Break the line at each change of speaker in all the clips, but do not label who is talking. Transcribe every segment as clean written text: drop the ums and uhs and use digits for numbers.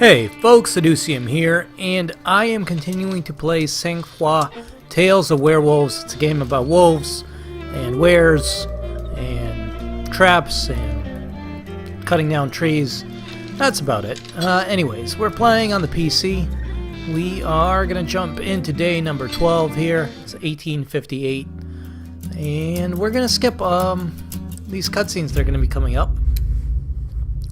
Hey folks, Seducium here, and I am continuing to play Sang-Froid, Tales of Werewolves. It's a game about wolves, and wares, and traps, and cutting down trees. That's about it. Anyways, we're playing on the PC. We are going to jump into day number 12 here. It's 1858. And we're going to skip these cutscenes that are going to be coming up.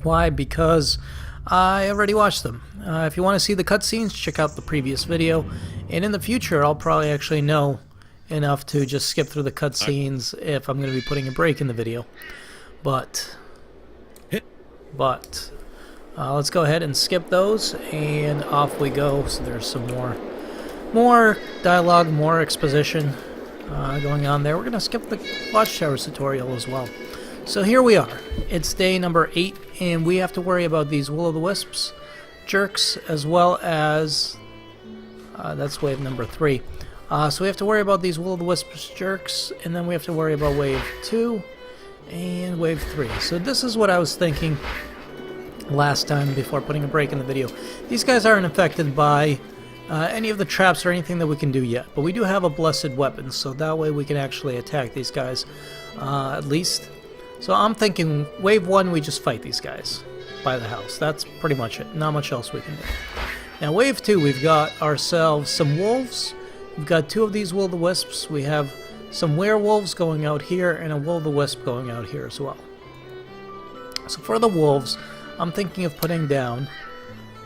Why? Because I already watched them. If you want to see the cutscenes, check out the previous video. And in the future, I'll probably actually know enough to just skip through the cutscenes if I'm going to be putting a break in the video. But let's go ahead and skip those, and off we go. So there's some more dialogue, more exposition going on there. We're going to skip the Watchtower tutorial as well. So here we are. It's day number 8, and we have to worry about these will-o'-the-wisps jerks, as well as that's wave number 3. So we have to worry about these will-o'-the-wisps jerks, and then we have to worry about wave 2 and wave 3. So this is what I was thinking last time before putting a break in the video. These guys aren't affected by any of the traps or anything that we can do yet, but we do have a blessed weapon, so that way we can actually attack these guys at least. So I'm thinking wave 1 we just fight these guys by the house. That's pretty much it. Not much else we can do. Now wave 2 we've got ourselves some wolves. We've got 2 of these will-o'-the-wisps. We have some werewolves going out here and a will-o'-the-wisp going out here as well. So for the wolves, I'm thinking of putting down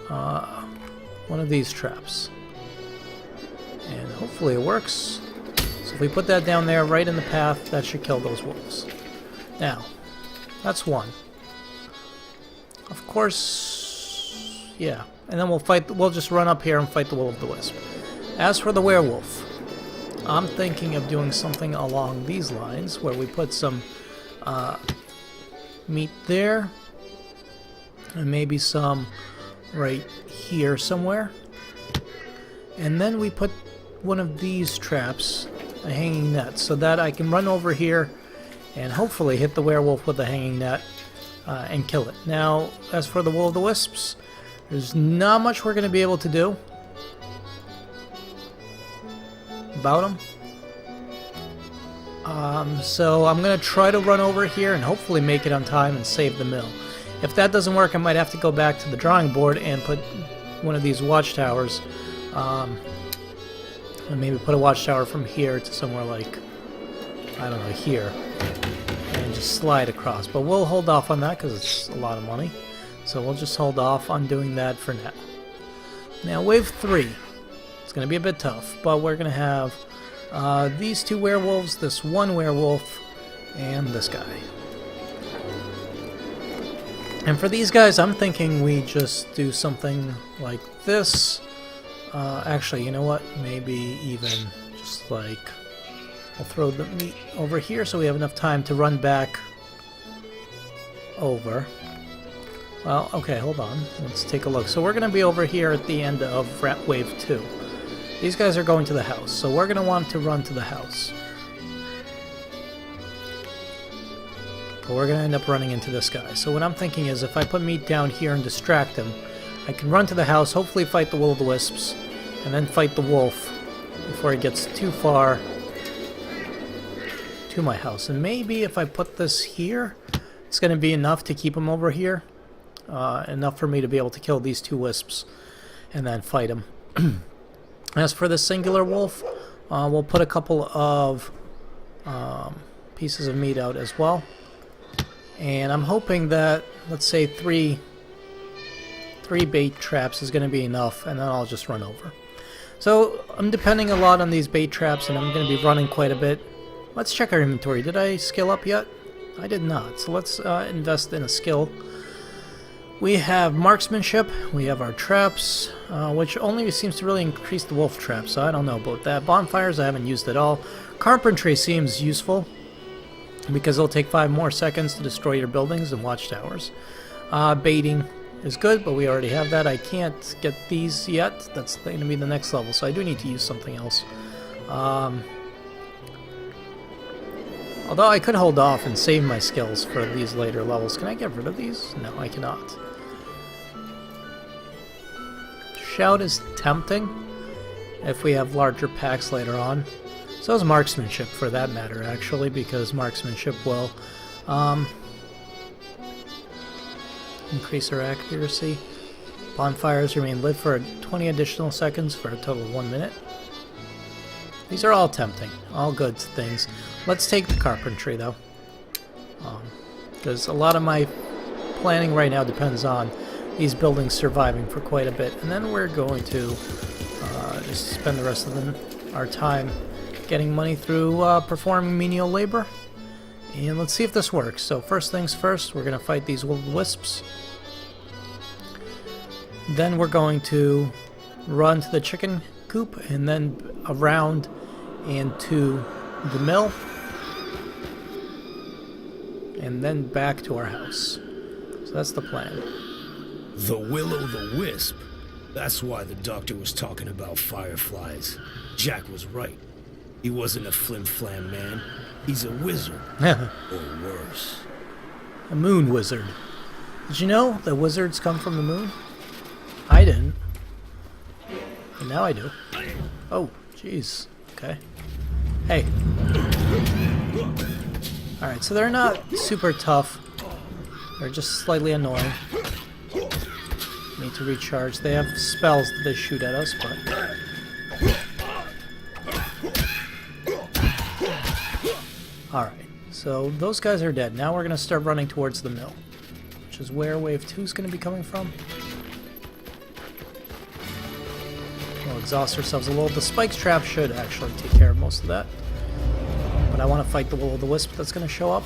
one of these traps. And hopefully it works. So if we put that down there right in the path, that should kill those wolves. Now, that's one. Of course, yeah. And then we'll just run up here and fight the will-o'-the-wisp. As for the werewolf, I'm thinking of doing something along these lines, where we put some meat there, and maybe some right here somewhere. And then we put one of these traps, a hanging net, so that I can run over here and hopefully hit the werewolf with the hanging net and kill it. Now, as for the will-o'-the-wisps, there's not much we're going to be able to do about them. So I'm going to try to run over here and hopefully make it on time and save the mill. If that doesn't work, I might have to go back to the drawing board and put one of these watchtowers, and maybe put a watchtower from here to somewhere like, I don't know, here, and just slide across. But we'll hold off on that because it's a lot of money. So we'll just hold off on doing that for now. Now wave 3. It's going to be a bit tough, but we're going to have these 2 werewolves, this one werewolf, and this guy. And for these guys, I'm thinking we just do something like this. Actually, you know what? Maybe even just like, I'll throw the meat over here so we have enough time to run back over. Well, okay, hold on. Let's take a look. So we're going to be over here at the end of wave 2. These guys are going to the house, so we're going to want to run to the house. But we're going to end up running into this guy. So what I'm thinking is if I put meat down here and distract him, I can run to the house, hopefully fight the will-o'-the-wisps, and then fight the wolf before he gets too far to my house. And maybe if I put this here, it's going to be enough to keep him over here. Enough for me to be able to kill these 2 wisps and then fight him. As for the singular wolf, we'll put a couple of pieces of meat out as well. And I'm hoping that, let's say, 3 bait traps is going to be enough, and then I'll just run over. So I'm depending a lot on these bait traps, and I'm going to be running quite a bit. Let's check our inventory. Did I skill up yet? I did not. So let's invest in a skill. We have marksmanship. We have our traps, which only seems to really increase the wolf trap, so I don't know about that. Bonfires I haven't used at all. Carpentry seems useful, because it'll take 5 more seconds to destroy your buildings and watchtowers. Baiting is good, but we already have that. I can't get these yet. That's going to be the next level, so I do need to use something else. Although I could hold off and save my skills for these later levels. Can I get rid of these? No, I cannot. Shout is tempting if we have larger packs later on. So is marksmanship, for that matter, actually, because marksmanship will increase our accuracy. Bonfires remain lit for 20 additional seconds for a total of 1 minute. These are all tempting, all good things. Let's take the carpentry, though, because a lot of my planning right now depends on these buildings surviving for quite a bit, and then we're going to just spend the rest of our time getting money through performing menial labor. And let's see if this works. So first things first, we're going to fight these will-o-wisps. Then we're going to run to the chicken coop, and then around and to the mill, and then back to our house. So that's the plan.
The will-o'-the-wisp. That's why the doctor was talking about fireflies. Jack was right. He wasn't a flim-flam man. He's a wizard. Or worse.
A moon wizard. Did you know that wizards come from the moon? I didn't. And now I do. Oh, jeez. Okay. Hey. Alright, so they're not super tough. They're just slightly annoying. Need to recharge. They have spells that they shoot at us, but... Alright, so those guys are dead. Now we're going to start running towards the mill, which is where Wave 2 is going to be coming from. We'll exhaust ourselves a little. The spikes trap should actually take care of most of that. But I want to fight the will-o'-the-wisp that's going to show up.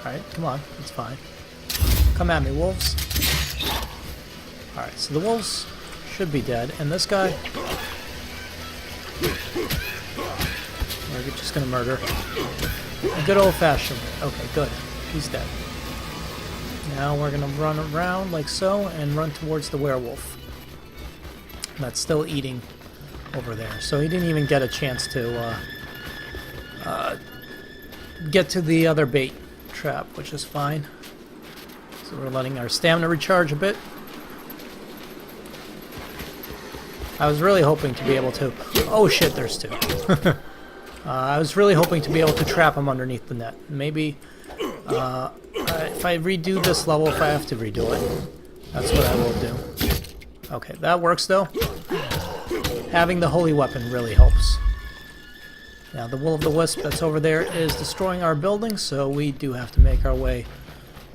Alright, come on. It's fine. Come at me, wolves. Alright, so the wolves should be dead. And this guy... we're just going to murder. A good old-fashioned. Okay, good. He's dead. Now we're going to run around like so and run towards the werewolf. That's still eating over there. So he didn't even get a chance to get to the other bait trap, which is fine. So we're letting our stamina recharge a bit. I was really hoping to be able to... Oh shit, there's two. I was really hoping to be able to trap him underneath the net. Maybe if I redo this level, if I have to redo it, that's what I will do. Okay, that works though. Having the holy weapon really helps. Now the will-o'-the-wisp that's over there is destroying our building, so we do have to make our way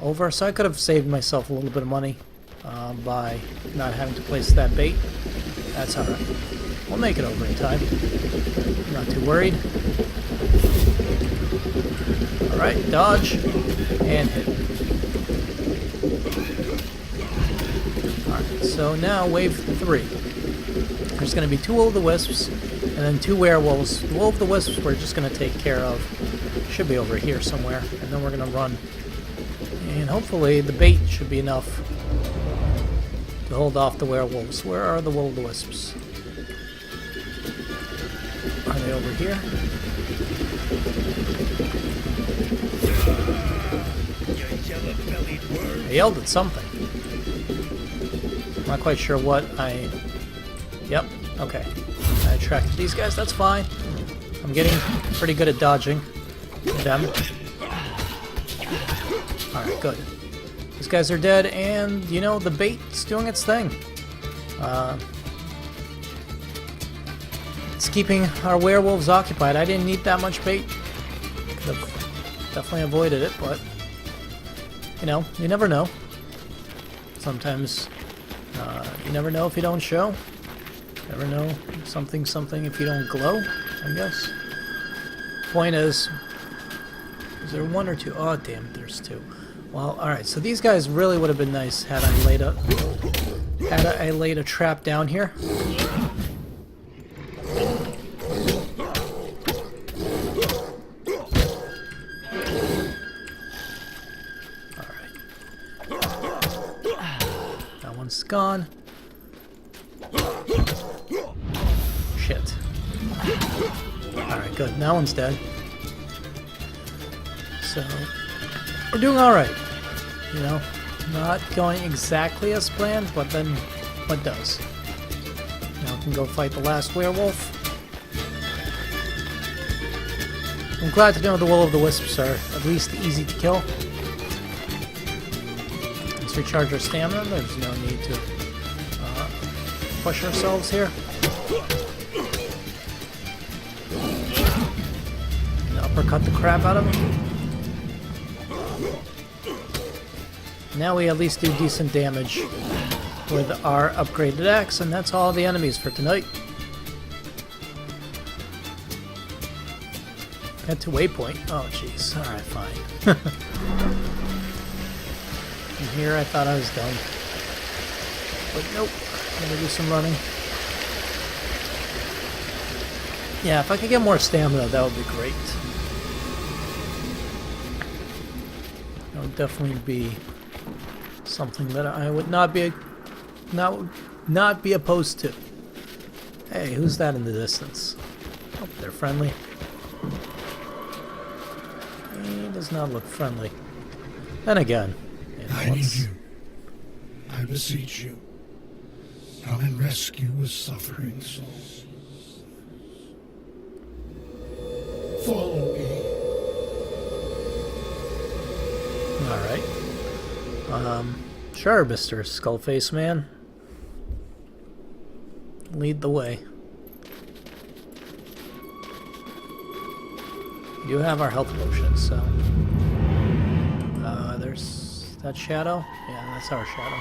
over. So I could have saved myself a little bit of money by not having to place that bait. That's alright. We'll make it over in time. Not too worried. Alright, dodge and hit. Alright, so now wave 3. There's going to be 2 will-o'-the-wisps and then 2 werewolves. The will-o'-the-wisps we're just going to take care of. Should be over here somewhere. And then we're going to run. And hopefully the bait should be enough to hold off the werewolves. Where are the will-o'-the-wisps? Are they over here? I yelled at something. I'm not quite sure what I... Yep, okay. I attracted these guys, that's fine. I'm getting pretty good at dodging them. Alright, good. These guys are dead, and, you know, the bait's doing its thing. It's keeping our werewolves occupied. I didn't need that much bait. Could have definitely avoided it, but, you know, you never know. Sometimes, you never know if you don't show. Never know something if you don't glow, I guess. Point is there 1 or 2? Oh, damn it, there's 2. Well, alright, so these guys really would have been nice had I laid a trap down here. Alright. That one's gone. Shit. Alright, good. That one's dead. So, we're doing alright. You know, Not going exactly as planned, but then what does? Now we can go fight the last werewolf. I'm glad to know the will of the wisps are at least easy to kill. Let's recharge our stamina. There's no need to push ourselves here. And uppercut the crap out of him. Now we at least do decent damage with our upgraded axe, and that's all the enemies for tonight. Head to waypoint. Oh, jeez. Alright, fine. From here, I thought I was done. But nope. I'm gonna do some running. Yeah, if I could get more stamina, that would be great. That would definitely be something that I would not be opposed to. Hey, who's that in the distance? Oh, they're friendly. He does not look friendly. Then again,
I need you. I beseech you. Come and rescue a suffering soul. Follow me.
Alright. Sure, Mr. Skullface Man. Lead the way. We do have our health potions, so... there's that shadow? Yeah, that's our shadow.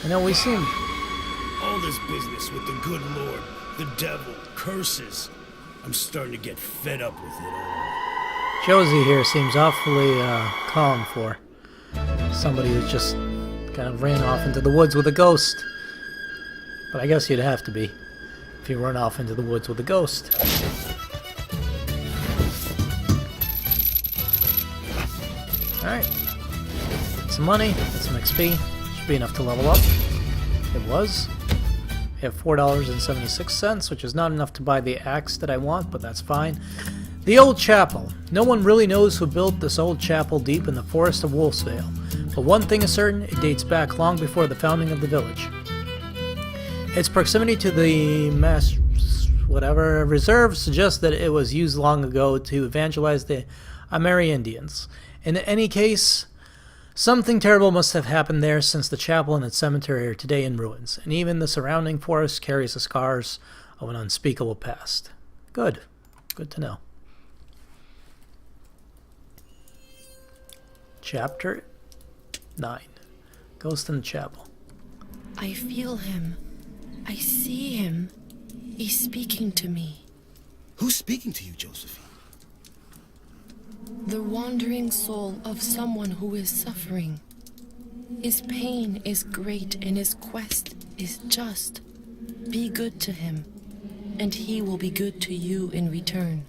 You know, we seem...
All this business with the good Lord, the devil, curses. I'm starting to get fed up with it all.
Josie here seems awfully calm for somebody who just kind of ran off into the woods with a ghost. But I guess you'd have to be if you run off into the woods with a ghost. Alright. Some money, get some XP. Should be enough to level up. It was. We have $4.76, which is not enough to buy the axe that I want, but that's fine. The old chapel. No one really knows who built this old chapel deep in the forest of Wolfsvale. But one thing is certain, it dates back long before the founding of the village. Its proximity to the reserve suggests that it was used long ago to evangelize the Amerindians. In any case, something terrible must have happened there, since the chapel and its cemetery are today in ruins, and even the surrounding forest carries the scars of an unspeakable past. Good. Good to know. Chapter 9. Ghost in the Chapel.
I feel him. I see him. He's speaking to me.
Who's speaking to you, Josephine?
The wandering soul of someone who is suffering. His pain is great and his quest is just. Be good to him, and he will be good to you in return.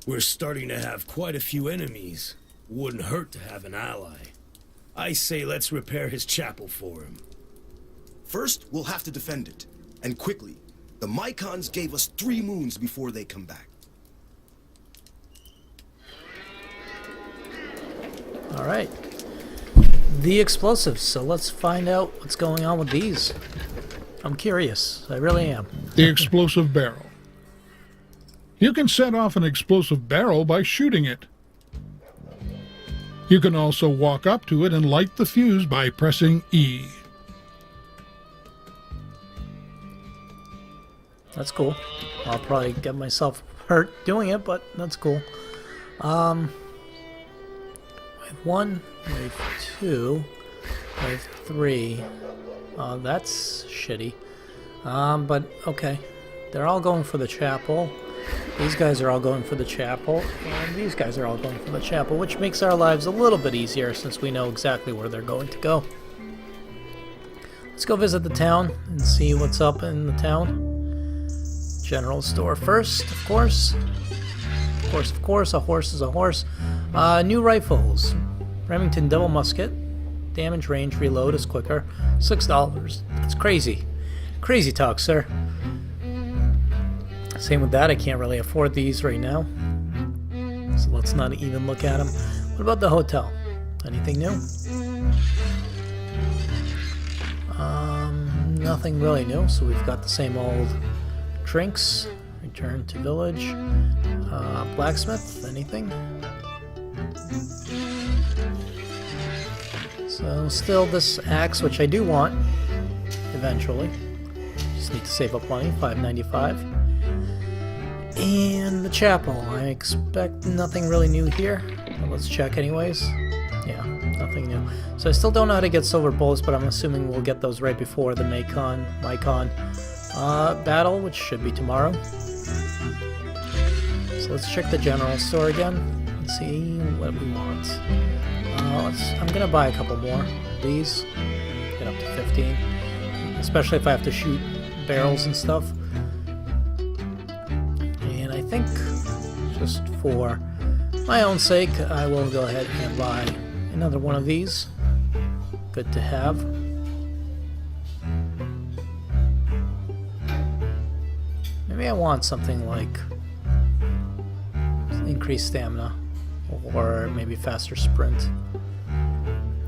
We're starting to have quite a few enemies. Wouldn't hurt to have an ally. I say let's repair his chapel for him.
First, we'll have to defend it. And quickly. The Mycons gave us 3 moons before they come back.
Alright. The explosives, so let's find out what's going on with these. I'm curious. I really am.
The explosive barrel. You can set off an explosive barrel by shooting it. You can also walk up to it and light the fuse by pressing E.
That's cool. I'll probably get myself hurt doing it, but that's cool. Wave 1, wave 2, wave 3. That's shitty. But okay. They're all going for the chapel. These guys are all going for the chapel, and these guys are all going for the chapel, which makes our lives a little bit easier since we know exactly where they're going to go. Let's go visit the town and see what's up in the town. General store first, of course. Of course, a horse is a horse. New rifles. Remington double musket. Damage range, reload is quicker. $6. That's crazy. Crazy talk, sir. Same with that, I can't really afford these right now. So let's not even look at them. What about the hotel? Anything new? Nothing really new, so we've got the same old drinks. Return to village. Blacksmith, anything? So still this axe, which I do want eventually. Just need to save up money, $5.95. And the chapel, I expect nothing really new here. But let's check anyways. Yeah, nothing new. So I still don't know how to get silver bullets, but I'm assuming we'll get those right before the Mycon battle, which should be tomorrow. So let's check the general store again and see what we want. I'm gonna buy a couple more of these, get up to 15, especially if I have to shoot barrels and stuff. And I think just for my own sake, I will go ahead and buy another one of these. Good to have. Maybe I want something like increased stamina or maybe faster sprint.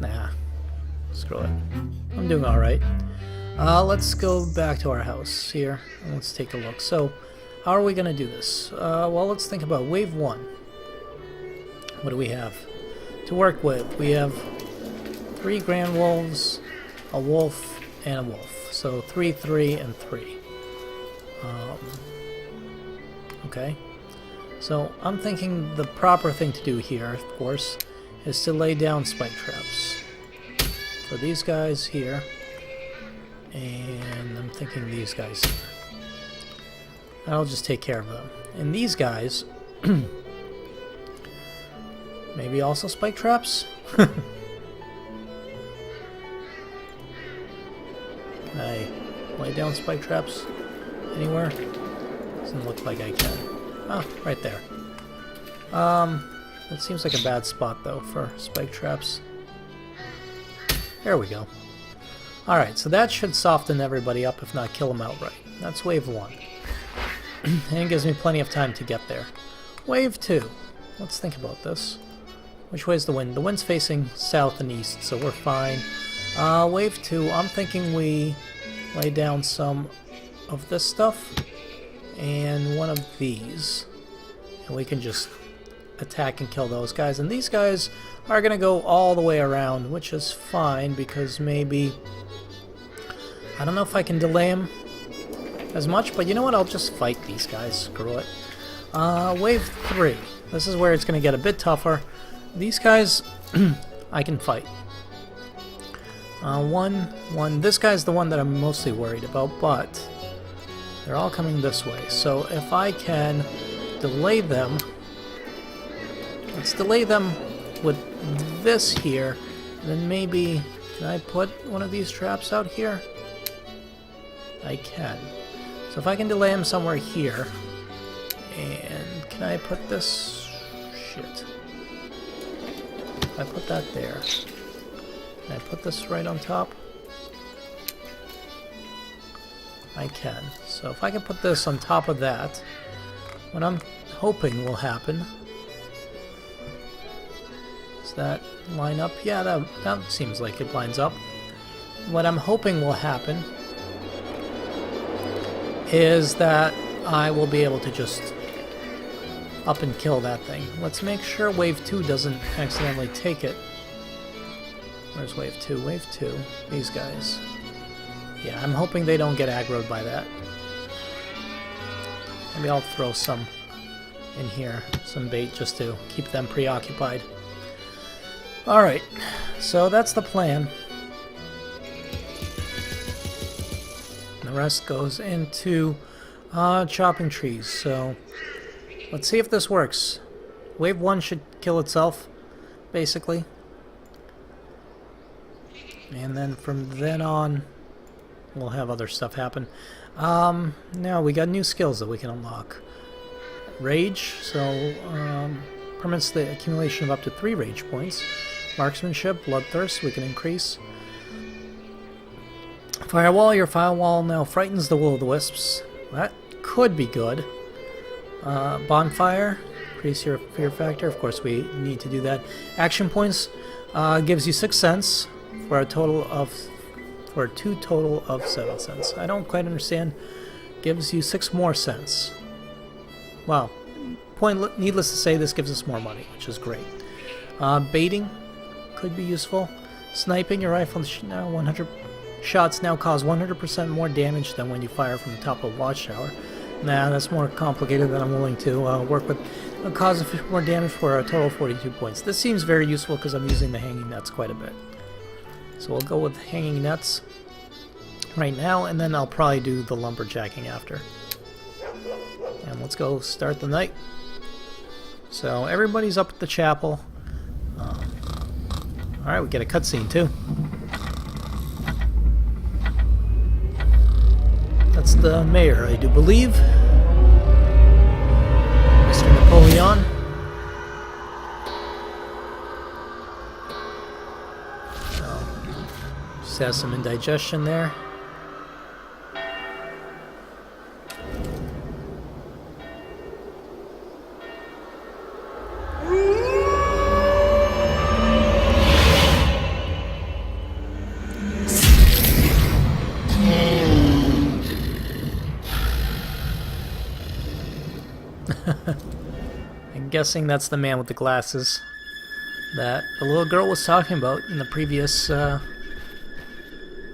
Nah, screw it. I'm doing alright. Let's go back to our house here and let's take a look. So, how are we going to do this? Well, let's think about wave 1. What do we have to work with? We have 3 Grand Wolves, a Wolf, and a Wolf. So 3, 3, and 3. Okay. So I'm thinking the proper thing to do here, of course, is to lay down spike traps for these guys here, and I'm thinking these guys here. I'll just take care of them. And these guys, maybe also spike traps? Can I lay down spike traps anywhere? Doesn't look like I can. Oh, right there. That seems like a bad spot though for spike traps. There we go. Alright, so that should soften everybody up, if not kill them outright. That's wave 1. And it gives me plenty of time to get there. Wave 2. Let's think about this. Which way is the wind? The wind's facing south and east, so we're fine. Wave 2, I'm thinking we lay down some of this stuff and one of these. And we can just attack and kill those guys. And these guys are going to go all the way around, which is fine because maybe... I don't know if I can delay them as much, but you know what? I'll just fight these guys. Screw it. Wave 3. This is where it's going to get a bit tougher. These guys, I can fight. One. This guy's the one that I'm mostly worried about, but they're all coming this way. So if I can delay them, let's delay them with this here, then maybe, can I put one of these traps out here? I can. So if I can delay them somewhere here, and can I put this, shit. If I put that there, can I put this right on top? I can. So if I can put this on top of that, what I'm hoping will happen, does that line up? Yeah, that seems like it lines up. What I'm hoping will happen is that I will be able to just up and kill that thing. Let's make sure wave 2 doesn't accidentally take it. Where's wave 2? Wave 2. These guys. Yeah, I'm hoping they don't get aggroed by that. Maybe I'll throw some in here, some bait just to keep them preoccupied. Alright, so that's the plan. The rest goes into chopping trees. So let's see if this works. Wave 1 should kill itself, basically. And then from then on, we'll have other stuff happen. Now we got new skills that we can unlock. Rage, so permits the accumulation of up to 3 rage points. Marksmanship, bloodthirst, we can increase. Firewall, your firewall now frightens the will-o'-the-wisps. That could be good. Bonfire, increase your fear factor. Of course, we need to do that. Action points gives you 6 cents for a total of 7 cents. I don't quite understand. Gives you 6 more cents. Wow. Needless to say, this gives us more money, which is great. Baiting could be useful. Sniping, your rifle now 100 shots now cause 100% more damage than when you fire from the top of a watchtower. Nah, that's more complicated than I'm willing to work with. It'll cause more damage for a total of 42 points. This seems very useful because I'm using the hanging nets quite a bit. So we'll go with hanging nets right now, and then I'll probably do the lumberjacking after. And let's go start the night. So everybody's up at the chapel. Alright, we get a cutscene too. That's the mayor, I do believe. Mr. Napoleon. Just has some indigestion there. I'm guessing that's the man with the glasses that the little girl was talking about in the previous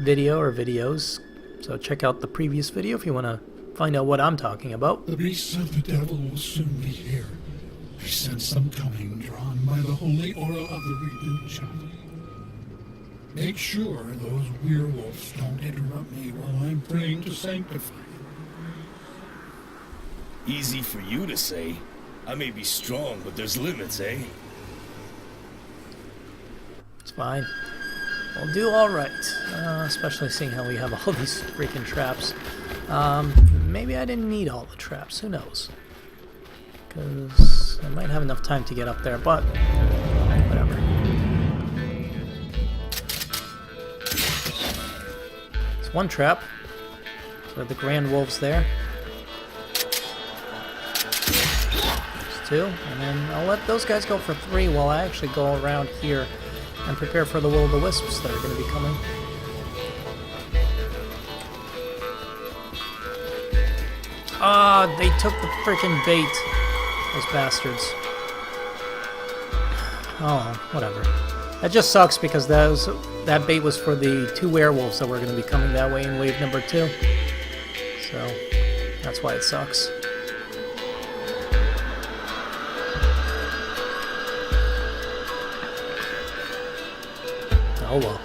video or videos. So check out the previous video if you want to find out what I'm talking about.
The beasts of the devil will soon be here. I sense them coming, drawn by the holy aura of the renewed child. Make sure those werewolves don't interrupt me while I'm praying to sanctify.
Easy for you to say. I may be strong, but there's limits, eh?
It's fine. We'll do alright. Especially seeing how we have all these freaking traps. Maybe I didn't need all the traps. Who knows? Because I might have enough time to get up there, but whatever. It's one trap. So the Grand Wolves there. There's 2. And then I'll let those guys go for 3 while I actually go around here and prepare for the will-o'-the-wisps that are going to be coming. Ah, they took the freaking bait. Those bastards. Oh, whatever. That just sucks because that bait was for the 2 werewolves that were going to be coming that way in wave number 2. So, that's why it sucks. Oh well.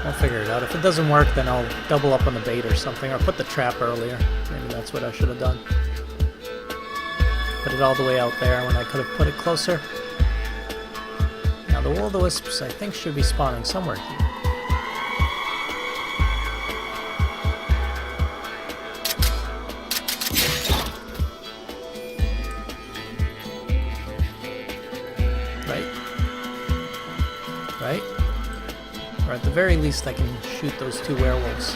I'll figure it out. If it doesn't work, then I'll double up on the bait or something, or put the trap earlier. Maybe that's what I should have done. Put it all the way out there when I could have put it closer. Now the will-o'-the-wisps, I think, should be spawning somewhere here. Right? Or at the very least I can shoot those 2 werewolves.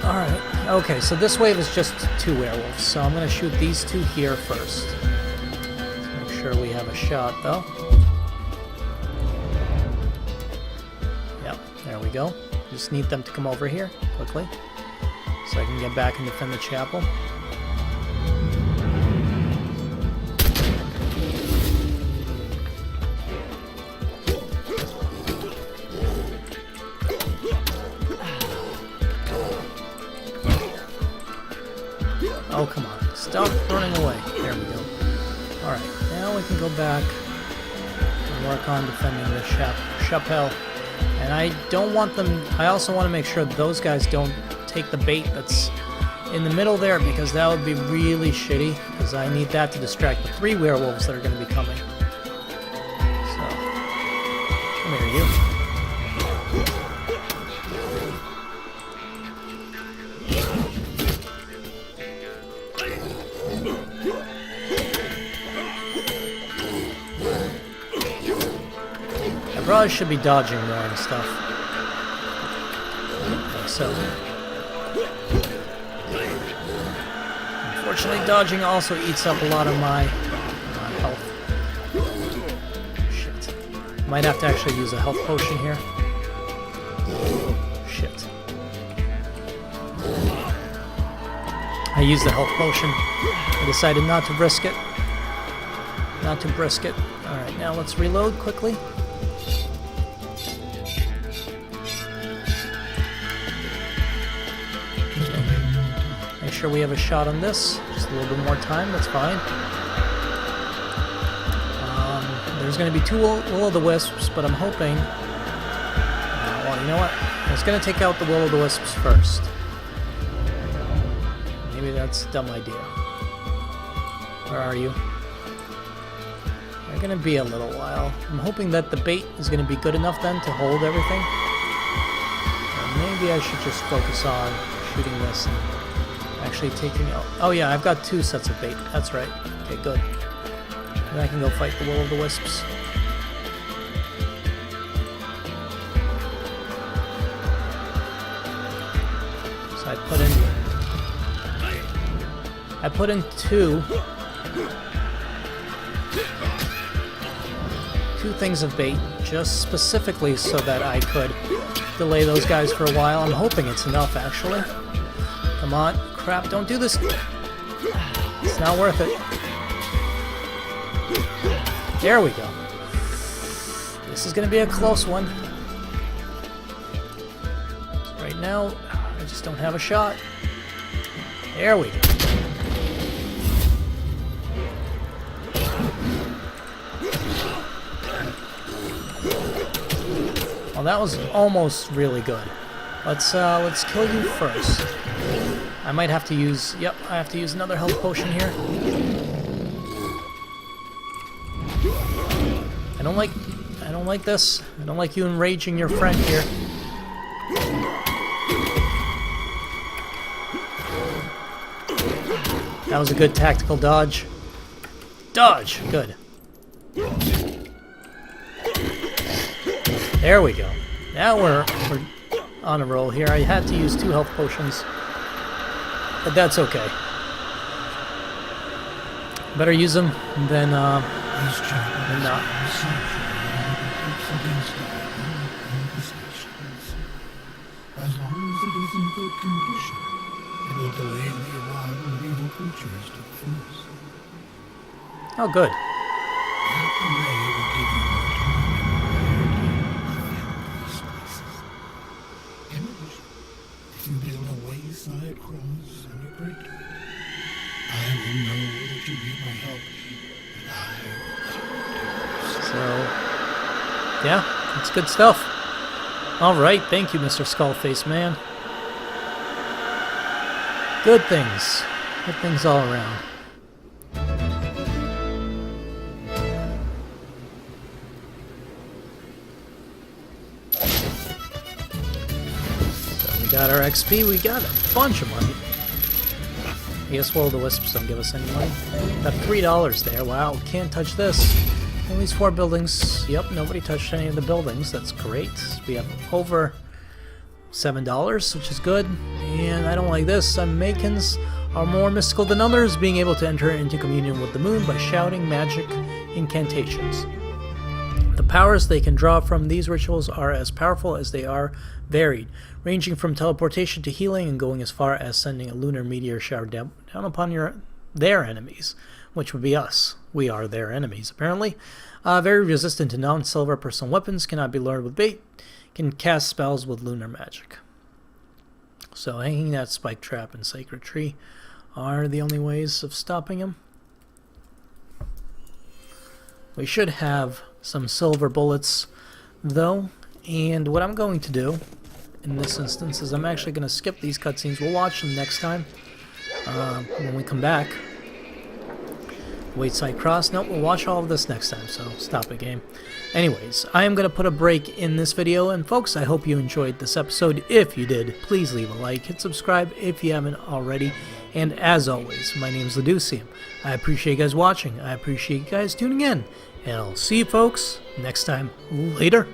Alright, okay, so this wave is just 2 werewolves, so I'm going to shoot these 2 here first. Let's make sure we have a shot, though. Yep, there we go. Just need them to come over here, quickly, so I can get back and defend the chapel. Oh, come on. Stop running away. There we go. Alright, now we can go back and work on defending the chapel. And I don't want them... I also want to make sure those guys don't take the bait that's in the middle there, because that would be really shitty, because I need that to distract the 3 werewolves that are going to be coming. So, come here, you. I probably should be dodging more and stuff. Like so. Unfortunately, dodging also eats up a lot of my health. Shit. Might have to actually use a health potion here. Shit. I used the health potion. I decided not to risk it. Not to brisk it. Alright, now let's reload quickly. Make sure we have a shot on this. Just a little bit more time, that's fine. There's going to be 2 will-o'-the-wisps, but I'm hoping... well, you know what? I was going to take out the will-o'-the-wisps first. Maybe that's a dumb idea. Where are you? They're going to be a little while. I'm hoping that the bait is going to be good enough then to hold everything. Or maybe I should just focus on shooting this and actually taking out... Oh yeah, I've got 2 sets of bait. That's right. Okay, good. Then I can go fight the will-o'-the-wisps. So I put in 2 things of bait, just specifically so that I could delay those guys for a while. I'm hoping it's enough, actually. Come on. Crap, don't do this. It's not worth it. There we go. This is going to be a close one. So right now, I just don't have a shot. There we go. Well, that was almost really good. Let's kill you first. I might have to use... Yep, I have to use another health potion here. I don't like this. I don't like you enraging your friend here. That was a good tactical dodge. Dodge! Good. There we go. Now we're on a roll here. I had to use 2 health potions. But that's okay. Better use them than not.
As long as it is in good condition, it will delay the arrival of evil creatures to the forest.
Oh, good.
That delay will give you more time to these places. In addition, if you build a wayside cross and you break it, I will know that you need my help, and I will.
So, yeah, it's good stuff. Alright, thank you, Mr. Skullface Man. Good things. Good things all around. So we got our XP, we got a bunch of money. I guess will-o'-the-wisps don't give us any money. Got $3 there, wow, can't touch this. At least 4 buildings. Yep, nobody touched any of the buildings. That's great. We have over $7, which is good. And I don't like this. Some Makins are more mystical than others, being able to enter into communion with the moon by shouting magic incantations. The powers they can draw from these rituals are as powerful as they are varied, ranging from teleportation to healing and going as far as sending a lunar meteor shower down upon their enemies, which would be us. We are their enemies, apparently. Very resistant to non-silver personal weapons, cannot be lured with bait, can cast spells with lunar magic. So hanging that spike trap and sacred tree are the only ways of stopping him. We should have some silver bullets, though, And what I'm going to do in this instance is I'm actually going to skip these cutscenes. We'll watch them next time when we come back. Wait side cross. Nope, we'll watch all of this next time, so stop it, game. Anyways, I am going to put a break in this video, and folks, I hope you enjoyed this episode. If you did, please leave a like, hit subscribe if you haven't already, and as always, my name's Laducium. I appreciate you guys watching, I appreciate you guys tuning in, and I'll see you folks next time. Later.